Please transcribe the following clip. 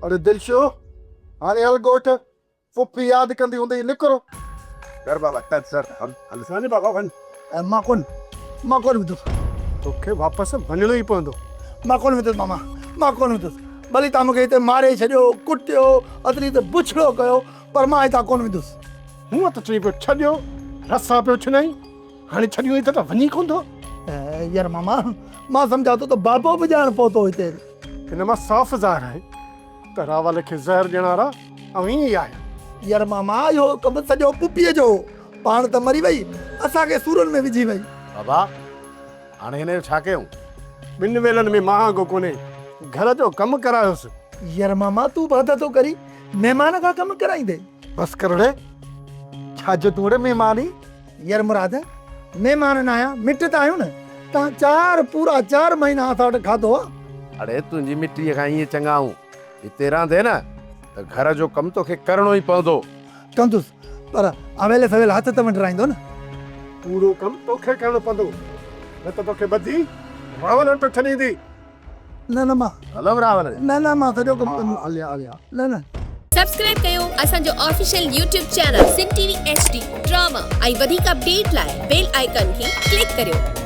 अरे दिलशो हाणे हल ॻोठ फुफी यादि कंदी हूंदी निकिरो कर बाबा तद सर हम अलसाने बाबा वन मां कोन विधुसि तोखे वापसि वञिणो ई पवंदो मां कोन विधुसि मामा मां कोन विधुसि भली तव्हां मूंखे हिते मारे छॾियो कुटियो अतरी त बुछड़ो कयो पर मां हितां कोन विधुसि हूअं त चई पियो छॾियो रसा पियो छिनाई हाणे छॾियो त वञी कोन थो यार मामा मां सम्झा थो त बाबो बि ॼाण पहुतो हिते हिन मां साफ़ ज़ाहिर आहे त रावल खे ज़हर ॾियण वारा ऐं ई आहे यार मामा इहो कमु सॼो पुपीअ जो पाण त मरी वई असांखे सूरनि में विझी वई बाबा हाणे हिन जो छा कयूं ॿिनि वेलनि में महांगो कोन्हे घर जो कमु करायोसि यार मामा तूं बि हद थो करी महिमान खां कमु कराईंदे बसि कर रे छाजो तूं रे महिमान ई यार मुराद महिमान न आया मिट त आहियूं न तव्हां पूरा 4 महीना असां वटि खाधो आहे अड़े तुंहिंजी मिट्टीअ खां ईअं चङा आहियूं हिते रहंदे न त घर जो कमु तोखे करिणो ई पवंदो कंदुसि पर अवेले सवेल हथ त वंडराईंदो न पूरो कमु तोखे करिणो पवंदो न त तोखे ॿधी रावल पे छॾींदी न मां हलो रावल न मां सॼो कमु कंदुसि न सब्सक्राइब कयो असांजो official YouTube channel Sindh TV HD drama ऐं वधीक अपडेट लाइ बेल आइकन खे क्लिक करियो।